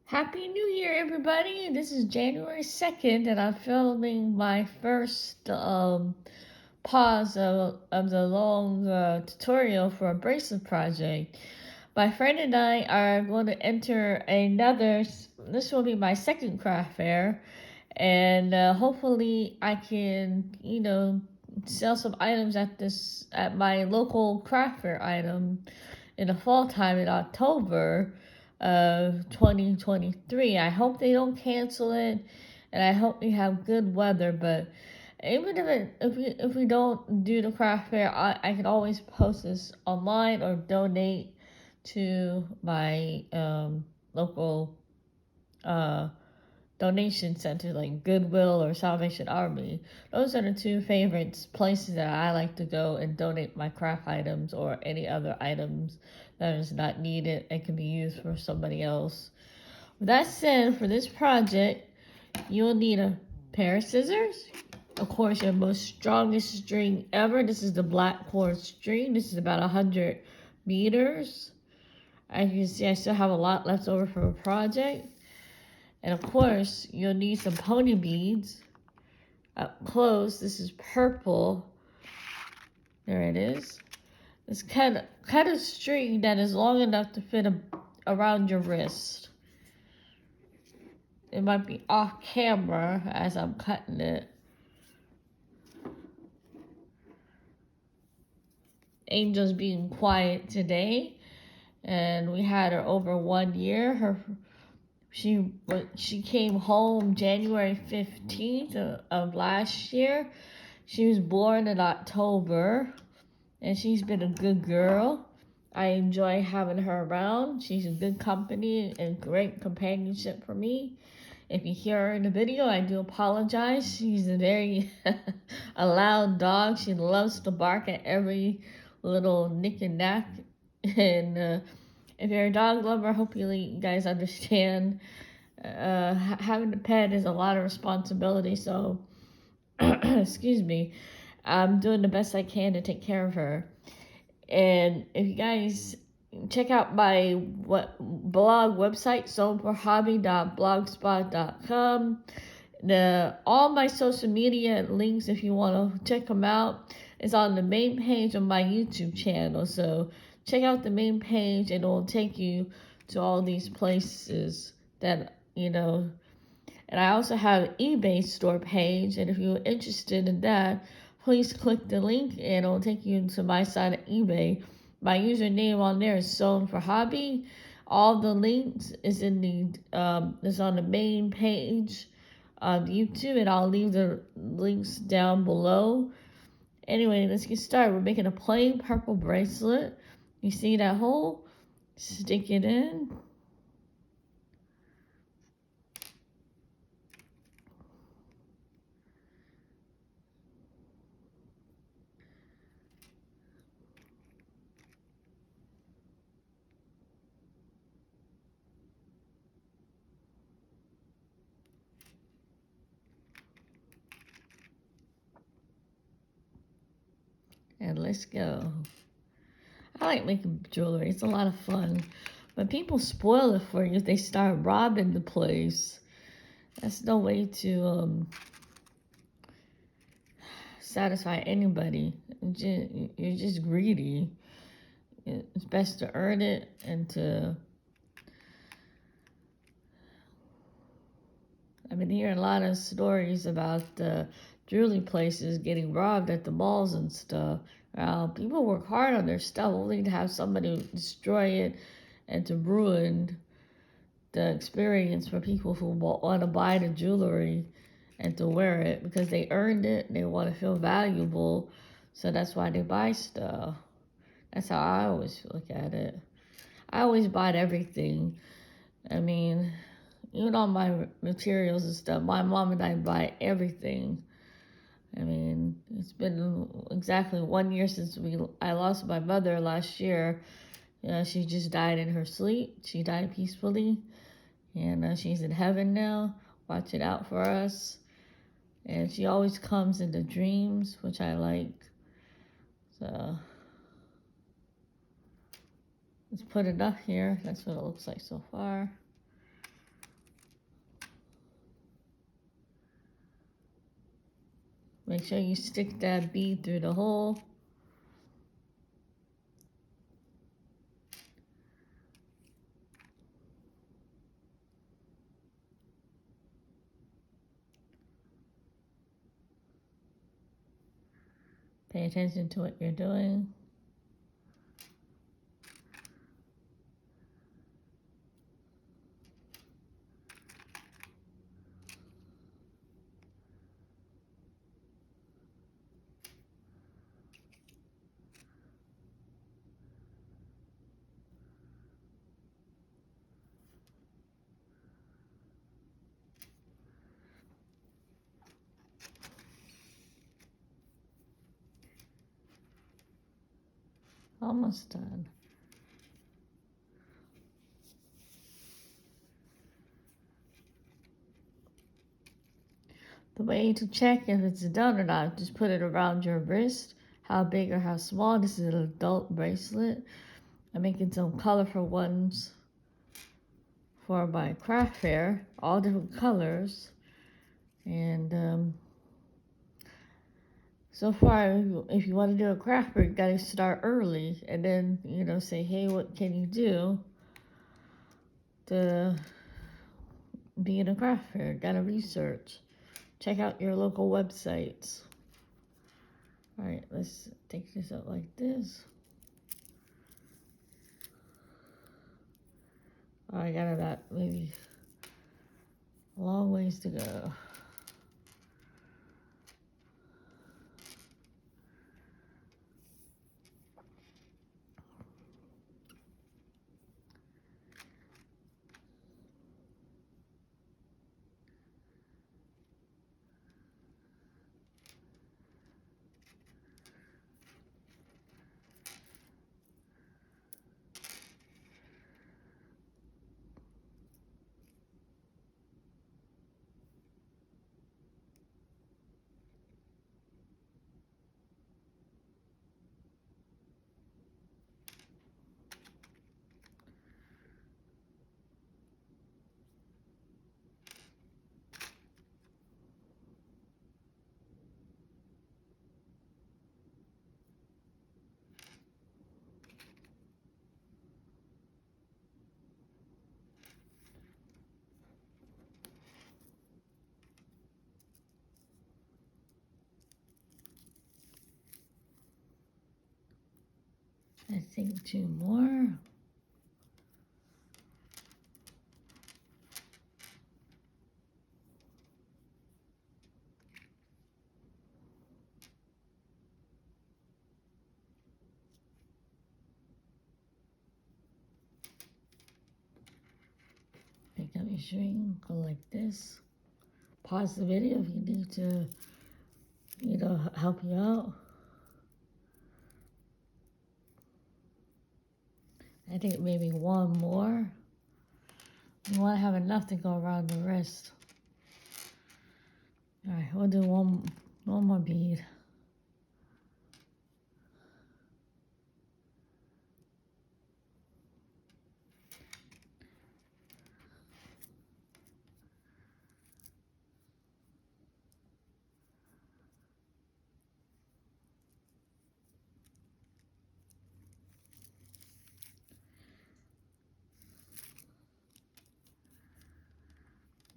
Happy New Year, everybody! This is January 2nd, and I'm filming my first pause of the long tutorial for a bracelet project. My friend and I are going to enter this will be my second craft fair, and hopefully I can, sell some items at my local craft fair item in the fall time in October of 2023. I hope they don't cancel it, and I hope we have good weather. But even if we don't do the craft fair, I can always post this online or donate to my local uh, donation centers like Goodwill or Salvation Army. Those are the two favorite places that I like to go and donate my craft items or any other items that is not needed and can be used for somebody else. With that said, for this project, you'll need a pair of scissors. Of course, your most strongest string ever. This is the black cord string. This is about 100 meters. As you can see, I still have a lot left over from a project. And of course, you'll need some pony beads. Up close, this is purple. There it is. It's cut a string that is long enough to fit around your wrist. It might be off camera as I'm cutting it. Angel's being quiet today, and we had her over 1 year. She came home January 15th of last year. She was born in October, and she's been a good girl. I enjoy having her around. She's a good company and great companionship for me. If you hear her in the video, I do apologize. She's a very a loud dog. She loves to bark at every little nick and knack. And if you're a dog lover, I hope you guys understand. Having a pet is a lot of responsibility. So, excuse me, I'm doing the best I can to take care of her. And if you guys check out my blog website, SewingforHobby.blogspot.com. All my social media links, if you want to check them out, is on the main page of my YouTube channel. So check out the main page, and it will take you to all these places that And I also have an eBay store page, and if you're interested in that, please click the link and it'll take you to my site at eBay. My username on there is SewingforHobby. All the links is is on the main page of YouTube, and I'll leave the links down below. Anyway, let's get started. We're making a plain purple bracelet. You see that hole? Stick it in. And let's go. I like making jewelry. It's a lot of fun. But people spoil it for you if they start robbing the place. That's no way to satisfy anybody. You're just greedy. It's best to earn it and to... I've been hearing a lot of stories about jewelry places getting robbed at the malls and stuff. People work hard on their stuff only to have somebody destroy it and to ruin the experience for people who want to buy the jewelry and to wear it because they earned it and they want to feel valuable. So that's why they buy stuff. That's how I always look at it. I always bought everything. I mean, even all my materials and stuff, my mom and I buy everything. I mean, it's been exactly 1 year since I lost my mother last year. She just died in her sleep. She died peacefully. And she's in heaven now, watching out for us. And she always comes into dreams, which I like. So, let's put enough here. That's what it looks like so far. Make sure you stick that bead through the hole. Pay attention to what you're doing. Almost done. The way to check if it's done or not, just put it around your wrist, how big or how small. This is an adult bracelet. I'm making some colorful ones for my craft fair, all different colors. And so far, if you want to do a craft fair, you gotta start early and then, say, hey, what can you do to be in a craft fair? Gotta research. Check out your local websites. All right, let's take this out like this. Oh, I got about maybe a long ways to go. I think 2 more. Pick up your string, go like this. Pause the video if you need to, help you out. I think maybe 1 more. You want to have enough to go around the wrist. All right, we'll do one more bead.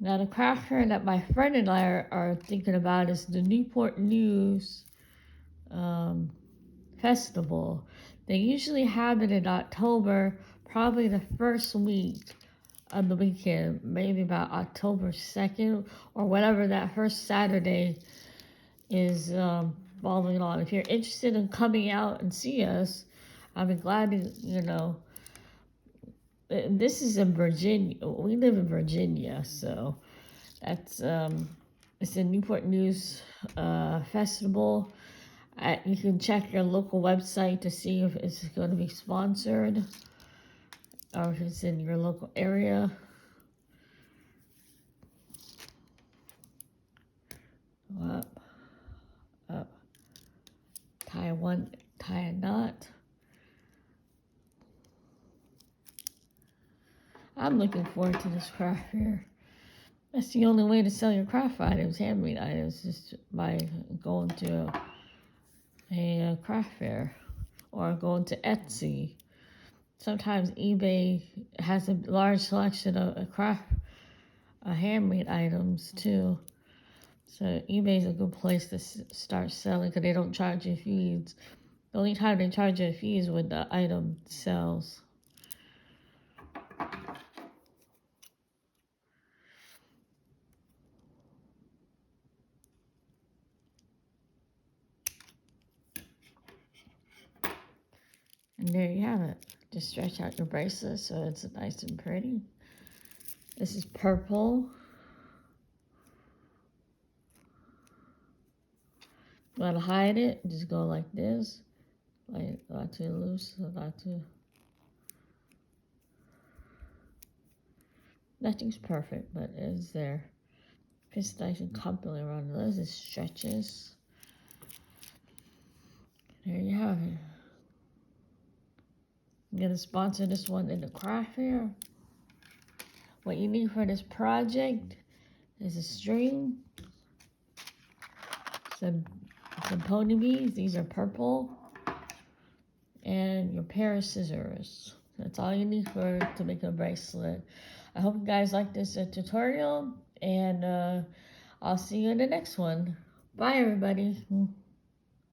Now the craft fair that my friend and I are thinking about is the Newport News Festival. They usually have it in October, probably the first week of the weekend, maybe about October 2nd or whatever that first Saturday is falling on. If you're interested in coming out and see us, I'd be glad to, this is in Virginia. We live in Virginia, so that's it's the Newport News Festival. You can check your local website to see if it's going to be sponsored or if it's in your local area. Go up, tie a knot. I'm looking forward to this craft fair. That's the only way to sell your craft items, handmade items, just by going to a craft fair or going to Etsy. Sometimes eBay has a large selection of craft handmade items too. So eBay is a good place to start selling because they don't charge you fees. The only time they charge you a fee is when the item sells. And there you have it. Just stretch out your bracelet so it's nice and pretty. This is purple. You want to hide it, just go like this. Like, not too loose, not too... Nothing's perfect, but it's there. Fits nice and comfortably around this. It stretches. There you have it. I'm going to sponsor this one in the craft fair. What you need for this project is a string, some pony beads. These are purple. And your pair of scissors. That's all you need to make a bracelet. I hope you guys like this tutorial, and I'll see you in the next one. Bye, everybody.